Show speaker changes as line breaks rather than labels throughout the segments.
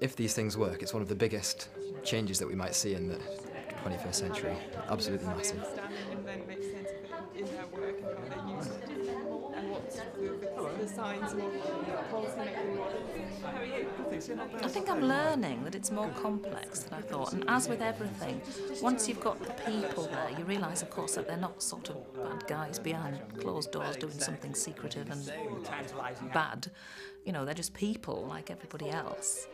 If these things work, it's one of the biggest changes that we might see in the 21st century. Absolutely massive.
And then make sense of it in their work and how they use it, and what's the science and policymaking models. How are you?
I think I'm learning that it's more complex than I thought, and as with everything, once you've got the people there, you realise, of course, that they're not sort of bad guys behind closed doors doing something secretive and bad. You know, they're just people like everybody else.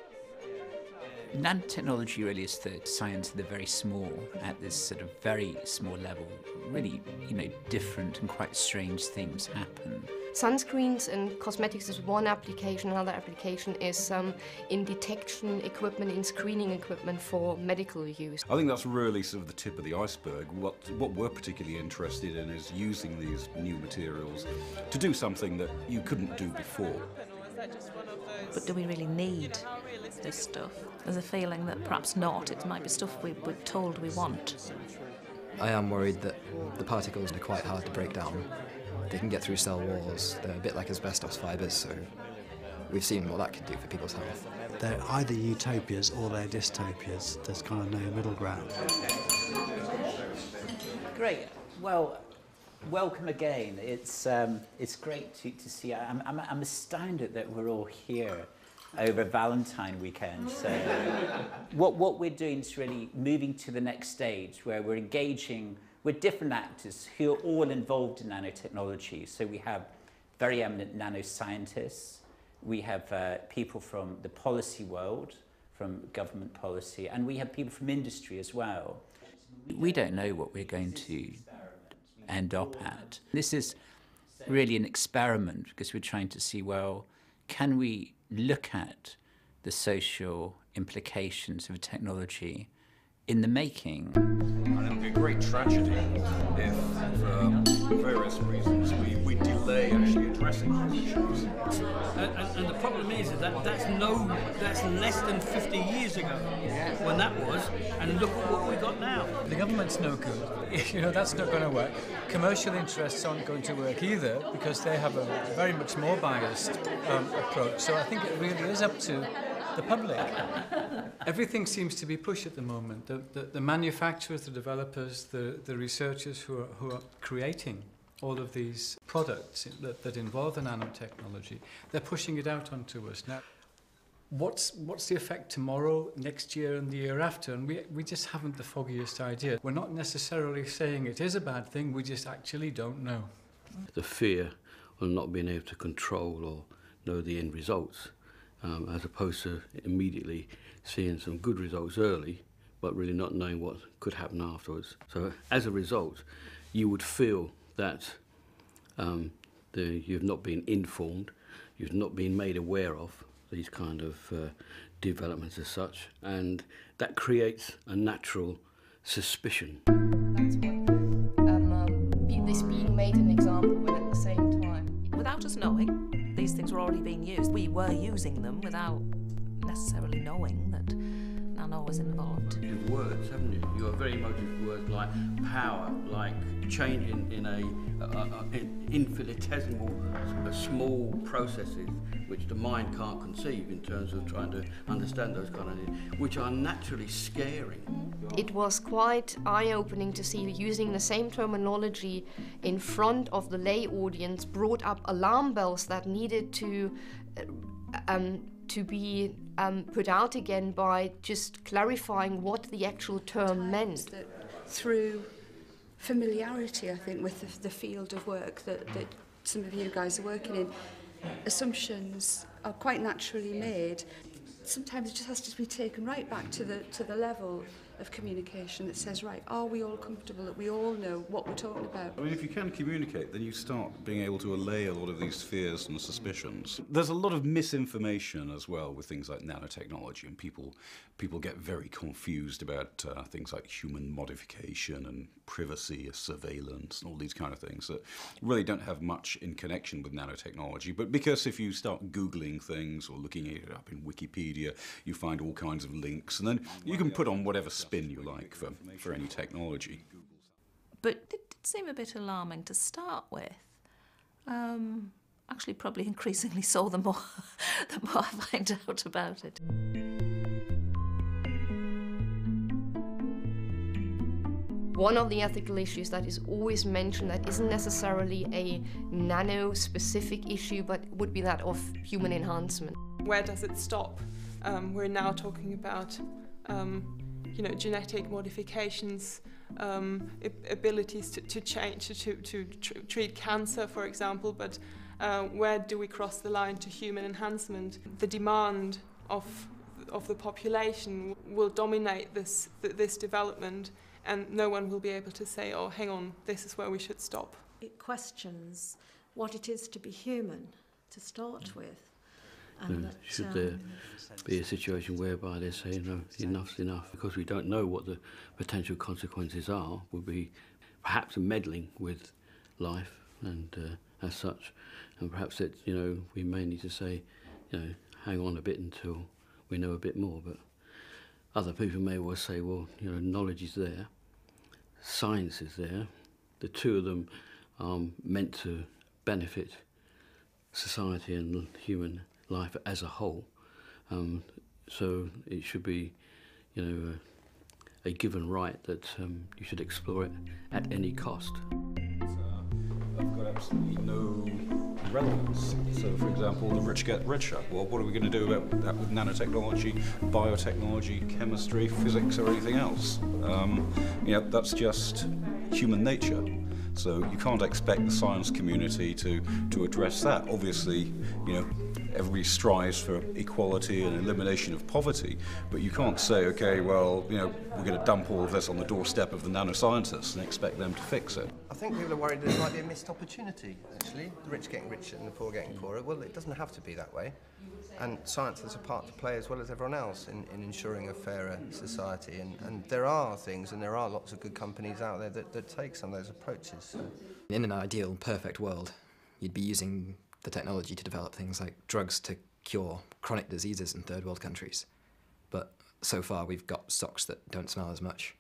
Nanotechnology really is the science of the very small, at this sort of very small level. Really, different and quite strange things happen.
Sunscreens and cosmetics is one application. Another application is in detection equipment, in screening equipment for medical use.
I think that's really sort of the tip of the iceberg. What we're particularly interested in is using these new materials to do something that you couldn't do before.
But do we really need this stuff? There's a feeling that perhaps not. It might be stuff we're told we want.
I am worried that the particles are quite hard to break down. They can get through cell walls. They're a bit like asbestos fibres, so we've seen what that can do for people's health.
They're either utopias or they're dystopias. There's kind of no middle ground.
Great. Well, welcome again. It's great to see. I'm astounded that we're all here over Valentine weekend. So what we're doing is really moving to the next stage, where we're engaging with different actors who are all involved in nanotechnology. So we have very eminent nanoscientists, we have people from the policy world, from government policy, and we have people from industry as well. We don't know what we're going to end up at. This is really an experiment, because we're trying to see, well, can we look at the social implications of technology in the making?
And it'll be a great tragedy if, for various reasons, we delay actually addressing those issues.
And the problem is that that's less than 50 years ago when that was, and look at what we got now.
The government's no good. That's not going to work. Commercial interests aren't going to work either, because they have a very much more biased approach. So I think it really is up to the public. Everything seems to be push at the moment. The manufacturers, the developers, the researchers who are creating all of these products that involve the nanotechnology, they're pushing it out onto us. Now, what's the effect tomorrow, next year and the year after? And we just haven't the foggiest idea. We're not necessarily saying it is a bad thing, we just actually don't know.
The fear of not being able to control or know the end results, as opposed to immediately seeing some good results early, but really not knowing what could happen afterwards. So as a result, you would feel that you've not been informed, you've not been made aware of these kind of developments as such, and that creates a natural suspicion.
That's why this being made an example when at the same time.
Without us knowing, these things were already being used. We were using them without necessarily knowing that nano was involved.
You've words, haven't you? You are very emotive words like power, like changing in infinitesimal, small processes which the mind can't conceive in terms of trying to understand those kind of things, which are naturally scary.
It was quite eye-opening to see using the same terminology in front of the lay audience brought up alarm bells that needed to be put out again by just clarifying what the actual term meant.
Through familiarity, I think, with the field of work that some of you guys are working in, assumptions are quite naturally made. Sometimes it just has to be taken right back to the level of communication that says, right, are we all comfortable that we all know what we're talking about?
I mean, if you can communicate, then you start being able to allay a lot of these fears and suspicions. There's a lot of misinformation as well with things like nanotechnology, and people get very confused about things like human modification and privacy, surveillance, and all these kind of things that really don't have much in connection with nanotechnology. But because if you start Googling things or looking it up in Wikipedia, you find all kinds of links, and then you can put on whatever spin you like for any technology.
But it did seem a bit alarming to start with. actually probably increasingly so the more I find out about it.
One of the ethical issues that is always mentioned that isn't necessarily a nano-specific issue, but would be that of human enhancement.
Where does it stop? We're now talking about genetic modifications, abilities to change, to treat cancer, for example, but where do we cross the line to human enhancement? The demand of the population will dominate this development, and no one will be able to say, oh, hang on, this is where we should stop.
It questions what it is to be human, to start with. And
should there be a situation whereby they say, no, enough's enough, because we don't know what the potential consequences are, would be perhaps meddling with life and as such, and perhaps that, we may need to say, hang on a bit until we know a bit more. But other people may well say, well, knowledge is there, science is there, the two of them are meant to benefit society and human life as a whole, so it should be, a given right that you should explore it at any cost.
I've got absolutely no relevance. So, for example, the rich get richer. Well, what are we going to do about that with nanotechnology, biotechnology, chemistry, physics, or anything else? That's just human nature. So you can't expect the science community to address that. Obviously, everybody strives for equality and elimination of poverty, but you can't say, okay, well, we're going to dump all of this on the doorstep of the nanoscientists and expect them to fix it.
I think people are worried there might be a missed opportunity, actually. The rich getting richer and the poor getting poorer. Well, it doesn't have to be that way. And science has a part to play as well as everyone else in ensuring a fairer society. And there are things, and there are lots of good companies out there that take some of those approaches. So.
In an ideal, perfect world, you'd be using the technology to develop things like drugs to cure chronic diseases in third world countries. But so far we've got socks that don't smell as much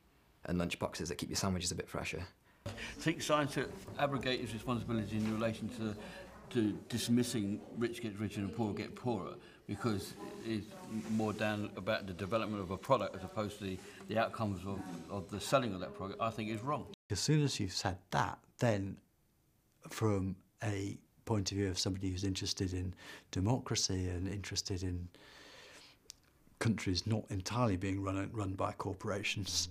and lunch boxes that keep your sandwiches a bit fresher.
I think science should abrogate its responsibility in relation to dismissing rich get richer and poor get poorer, because it's more down about the development of a product as opposed to the outcomes of the selling of that product. I think is wrong.
As soon as you've said that, then from a point of view of somebody who's interested in democracy and interested in countries not entirely being run by corporations,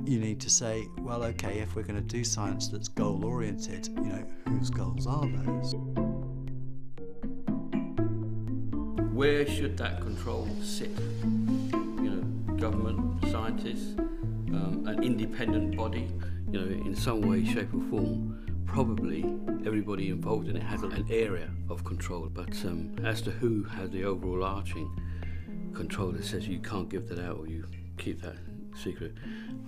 you need to say, well, okay, if we're going to do science that's goal-oriented, whose goals are those?
Where should that control sit? Government, scientists, an independent body, in some way, shape or form. Probably everybody involved in it has an area of control, but as to who has the overall arching control that says you can't give that out or you keep that secret,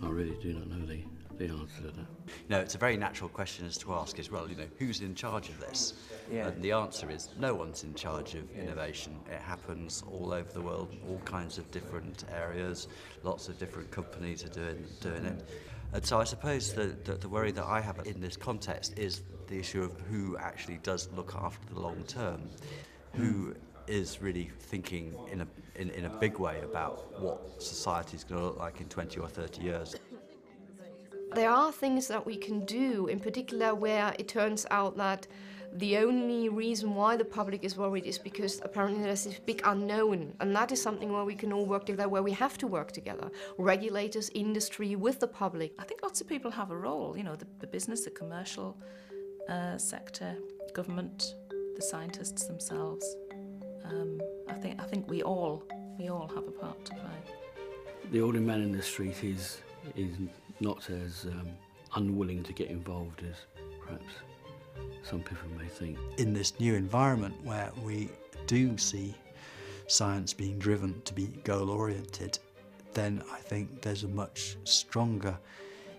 I really do not know the answer to that.
No, it's a very natural question as to ask is, well, who's in charge of this?
Yeah.
And the answer is no one's in charge of innovation. It happens all over the world, all kinds of different areas, lots of different companies are doing it. And so I suppose the worry that I have in this context is the issue of who actually does look after the long term, who is really thinking in a big way about what society is going to look like in 20 or 30 years.
There are things that we can do, in particular where it turns out that the only reason why the public is worried is because apparently there's this big unknown, and that is something where we can all work together, where we have to work together. Regulators, industry, with the public.
I think lots of people have a role, the business, the commercial sector, government, the scientists themselves. I think we all have a part to play.
The older man in the street is not as unwilling to get involved as perhaps some people may think.
In this new environment where we do see science being driven to be goal-oriented, then I think there's a much stronger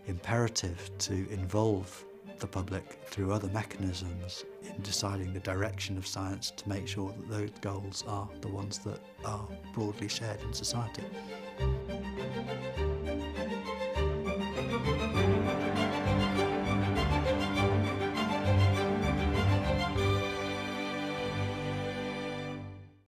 imperative to involve the public through other mechanisms in deciding the direction of science to make sure that those goals are the ones that are broadly shared in society.